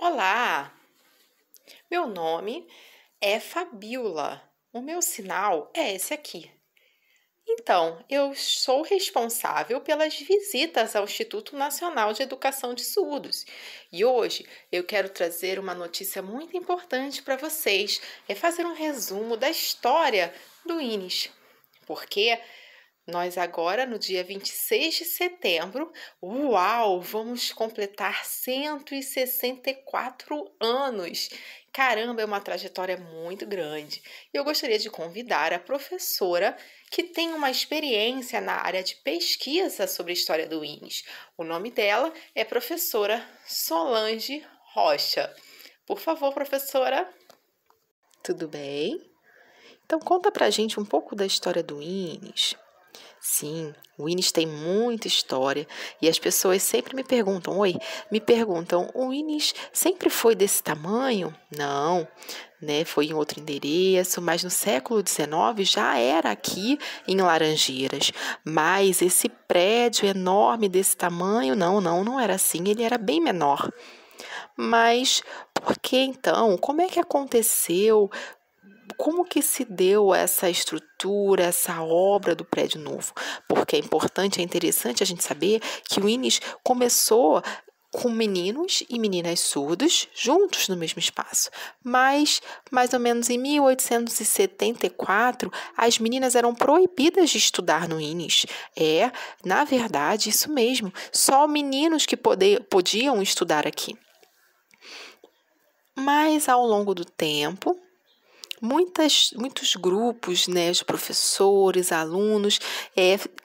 Olá, meu nome é Fabiola. O meu sinal é esse aqui. Então, eu sou responsável pelas visitas ao Instituto Nacional de Educação de Surdos. E hoje eu quero trazer uma notícia muito importante para vocês. É fazer um resumo da história do INES. Porque nós agora, no dia 26 de setembro, vamos completar 164 anos. Caramba, é uma trajetória muito grande. E eu gostaria de convidar a professora que tem uma experiência na área de pesquisa sobre a história do INES. O nome dela é professora Solange Rocha. Por favor, professora. Tudo bem? Então, conta pra gente um pouco da história do INES. Sim, o INES tem muita história e as pessoas sempre me perguntam, o INES sempre foi desse tamanho? Não, né? Foi em outro endereço, mas no século XIX já era aqui em Laranjeiras. Mas esse prédio enorme desse tamanho, não era assim, ele era bem menor. Mas por que então? Como é que aconteceu? Como que se deu essa estrutura, essa obra do prédio novo? Porque é importante, é interessante a gente saber que o INES começou com meninos e meninas surdos juntos no mesmo espaço. Mas, mais ou menos em 1874, as meninas eram proibidas de estudar no INES. Na verdade, isso mesmo, só meninos que podiam estudar aqui. Mas, ao longo do tempo, muitos grupos, né, de professores, alunos,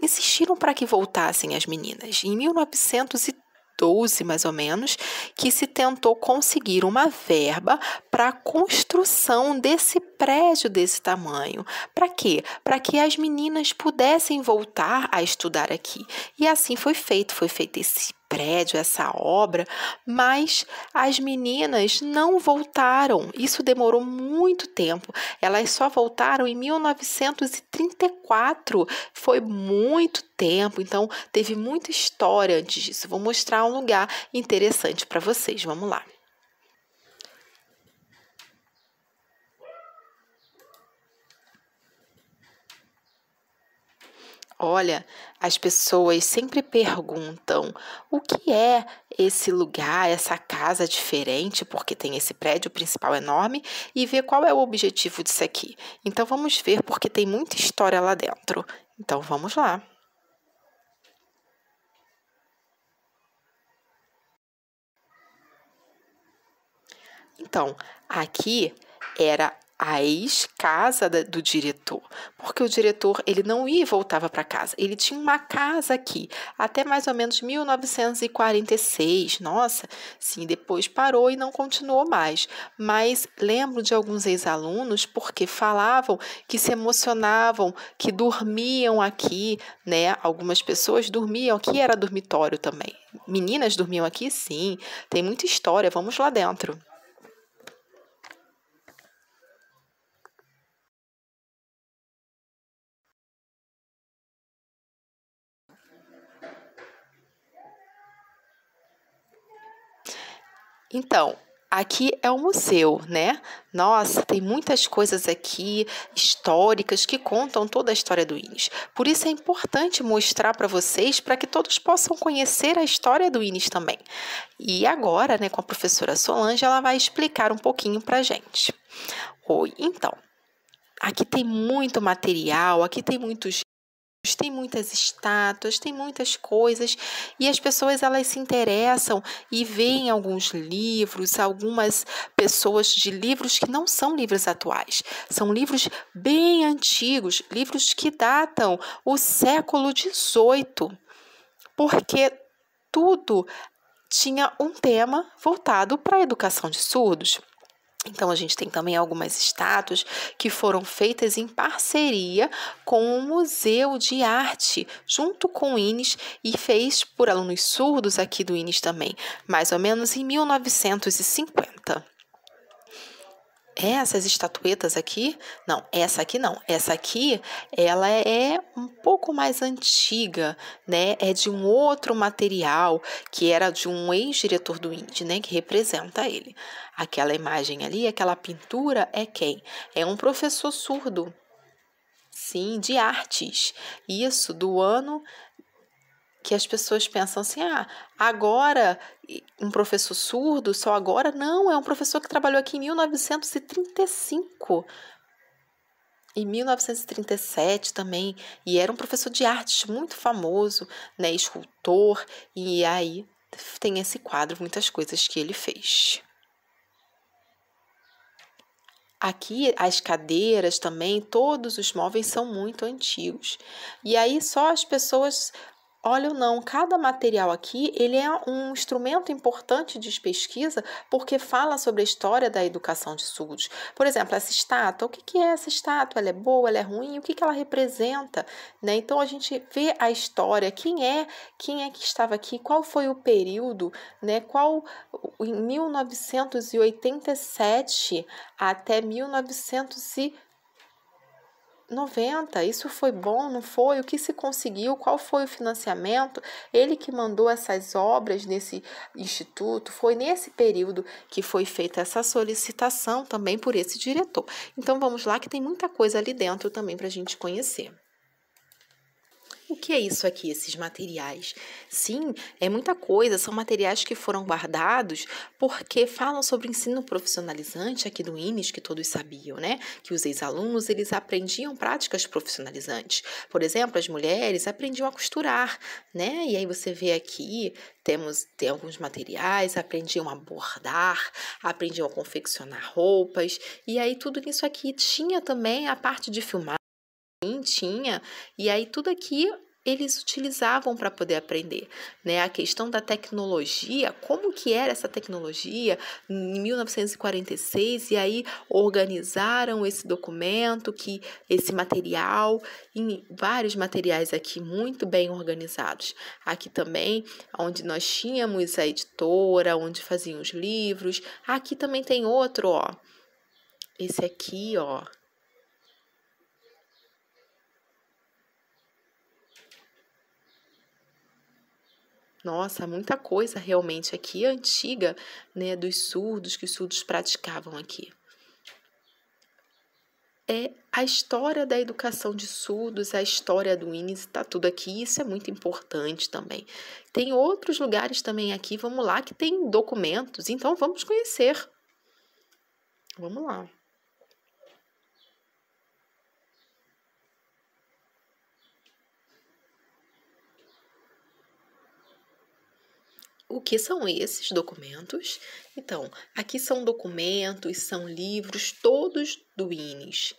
insistiram para que voltassem as meninas. Em 1912, mais ou menos, que se tentou conseguir uma verba para a construção desse prédio desse tamanho. Para quê? Para que as meninas pudessem voltar a estudar aqui. E assim foi feito esse prédio, essa obra, mas as meninas não voltaram. Isso demorou muito tempo. Elas só voltaram em 1934. Foi muito tempo, então teve muita história antes disso. Vou mostrar um lugar interessante para vocês. Vamos lá. Olha, as pessoas sempre perguntam o que é esse lugar, essa casa diferente, porque tem esse prédio principal enorme, e ver qual é o objetivo disso aqui. Então vamos ver, porque tem muita história lá dentro. Então vamos lá. Então, aqui era a ex-casa do diretor, porque o diretor ele não ia e voltava para casa, ele tinha uma casa aqui, até mais ou menos 1946, nossa, sim, depois parou e não continuou mais, mas lembro de alguns ex-alunos porque falavam que se emocionavam, que dormiam aqui, né, algumas pessoas dormiam, aqui era dormitório também, meninas dormiam aqui, sim, tem muita história, vamos lá dentro. Então, aqui é o museu, né? Nossa, tem muitas coisas aqui históricas que contam toda a história do INES. Por isso é importante mostrar para vocês, para que todos possam conhecer a história do INES também. E agora, né, com a professora Solange, ela vai explicar um pouquinho para a gente. Então, aqui tem muito material, aqui tem muitas estátuas, tem muitas coisas e as pessoas elas se interessam e veem alguns livros, algumas pessoas de livros que não são livros atuais, são livros bem antigos, livros que datam o século XVIII, porque tudo tinha um tema voltado para a educação de surdos. Então, a gente tem também algumas estátuas que foram feitas em parceria com o Museu de Arte, junto com o INES, e fez por alunos surdos aqui do INES também, mais ou menos em 1950. Essas estatuetas aqui, não, essa aqui não. Essa aqui, ela é um pouco mais antiga, né? É de um outro material que era de um ex-diretor do INDE, né? Que representa ele. Aquela imagem ali, aquela pintura é quem? É um professor surdo, sim, de artes. Isso, do ano que as pessoas pensam assim, agora um professor surdo, só agora? Não, é um professor que trabalhou aqui em 1935, em 1937 também, e era um professor de artes muito famoso, né, escultor, e aí tem esse quadro, muitas coisas que ele fez. Aqui as cadeiras também, todos os móveis são muito antigos. E aí só as pessoas olham não, cada material aqui, ele é um instrumento importante de pesquisa porque fala sobre a história da educação de surdos. Por exemplo, essa estátua, o que é essa estátua? Ela é boa, ela é ruim? O que ela representa? Né? Então a gente vê a história, quem é que estava aqui, qual foi o período, né? Em 1987 até 1990, isso foi bom, não foi? O que se conseguiu? Qual foi o financiamento? Ele que mandou essas obras nesse instituto, foi nesse período que foi feita essa solicitação também por esse diretor. Então vamos lá que tem muita coisa ali dentro também para a gente conhecer. O que é isso aqui, esses materiais? Sim, é muita coisa, são materiais que foram guardados porque falam sobre o ensino profissionalizante aqui do INES, que todos sabiam, né? Que os ex-alunos, eles aprendiam práticas profissionalizantes. Por exemplo, as mulheres aprendiam a costurar, né? E aí você vê aqui, tem alguns materiais, aprendiam a bordar, aprendiam a confeccionar roupas, e aí tudo isso aqui tinha também a parte de filmar, tinha, e aí tudo aqui eles utilizavam para poder aprender, né? A questão da tecnologia, como que era essa tecnologia em 1946, e aí organizaram esse documento, esse material, em vários materiais aqui muito bem organizados. Aqui também, onde nós tínhamos a editora, onde faziam os livros. Aqui também tem outro, ó. Esse aqui, ó. Nossa, muita coisa realmente aqui antiga, né, dos surdos, que os surdos praticavam aqui. É a história da educação de surdos, a história do INES, está tudo aqui, isso é muito importante também. Tem outros lugares também aqui, vamos lá, que tem documentos, então vamos conhecer. Vamos lá. O que são esses documentos? Então, aqui são documentos, são livros, todos do INES.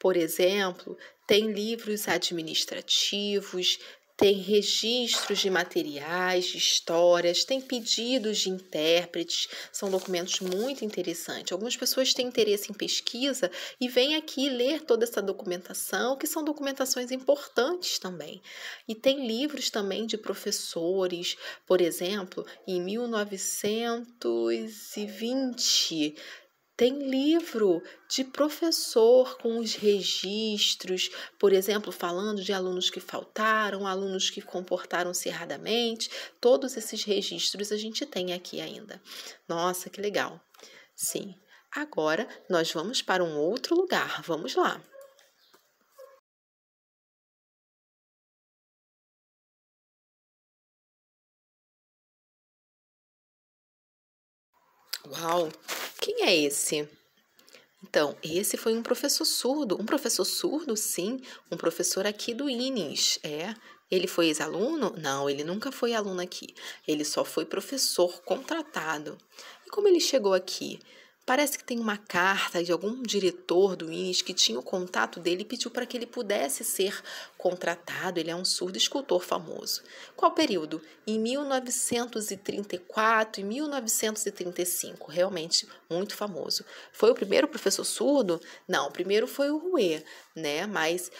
Por exemplo, tem livros administrativos, tem registros de materiais, de histórias, tem pedidos de intérpretes, são documentos muito interessantes. Algumas pessoas têm interesse em pesquisa e vêm aqui ler toda essa documentação, que são documentações importantes também. E tem livros também de professores, por exemplo, em 1920. Tem livro de professor com os registros, por exemplo, falando de alunos que faltaram, alunos que comportaram-se erradamente. Todos esses registros a gente tem aqui ainda. Nossa, que legal! Sim. Agora nós vamos para um outro lugar. Vamos lá. Uau! Quem é esse? Então, esse foi um professor surdo. Um professor surdo, sim, um professor aqui do INES. Ele foi ex-aluno? Não, ele nunca foi aluno aqui. Ele só foi professor contratado. E como ele chegou aqui? Parece que tem uma carta de algum diretor do INES que tinha o contato dele e pediu para que ele pudesse ser contratado. Ele é um surdo escultor famoso. Qual período? Em 1934 e 1935. Realmente muito famoso. Foi o primeiro professor surdo? Não, o primeiro foi o Rouet, né? Mas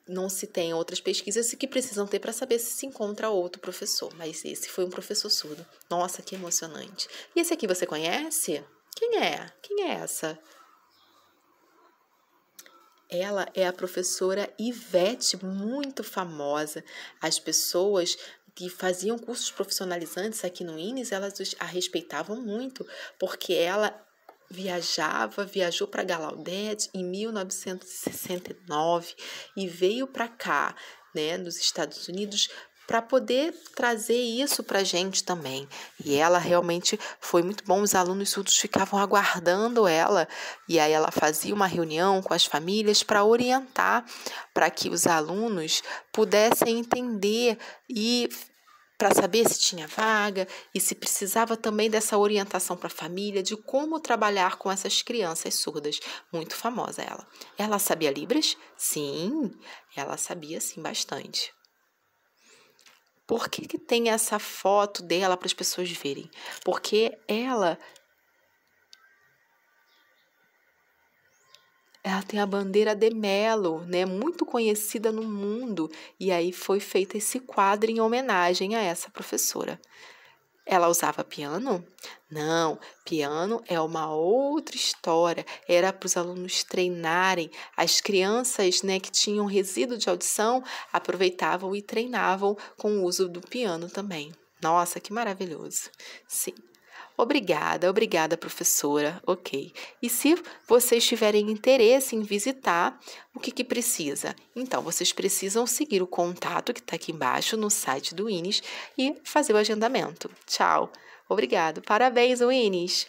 não se tem outras pesquisas que precisam ter para saber se encontra outro professor. Mas esse foi um professor surdo. Nossa, que emocionante. E esse aqui você conhece? Quem é? Quem é essa? Ela é a professora Ivete, muito famosa. As pessoas que faziam cursos profissionalizantes aqui no INES, elas a respeitavam muito, porque ela viajou para Gallaudet em 1969 e veio para cá, né, nos Estados Unidos, para poder trazer isso para a gente também. E ela realmente foi muito bom, os alunos surdos ficavam aguardando ela, e aí ela fazia uma reunião com as famílias para orientar, para que os alunos pudessem entender e para saber se tinha vaga e se precisava também dessa orientação para a família de como trabalhar com essas crianças surdas. Muito famosa ela. Ela sabia Libras? Sim, ela sabia sim bastante. Por que tem essa foto dela para as pessoas verem? Porque ela tem a bandeira de Melo, né, muito conhecida no mundo, e aí foi feito esse quadro em homenagem a essa professora. Ela usava piano? Não, piano é uma outra história. Era para os alunos treinarem. As crianças, né, que tinham resíduo de audição aproveitavam e treinavam com o uso do piano também. Nossa, que maravilhoso. Sim. Obrigada, professora. Ok. E se vocês tiverem interesse em visitar, o que precisa? Então, vocês precisam seguir o contato que está aqui embaixo no site do INES e fazer o agendamento. Tchau. Obrigado. Parabéns, INES.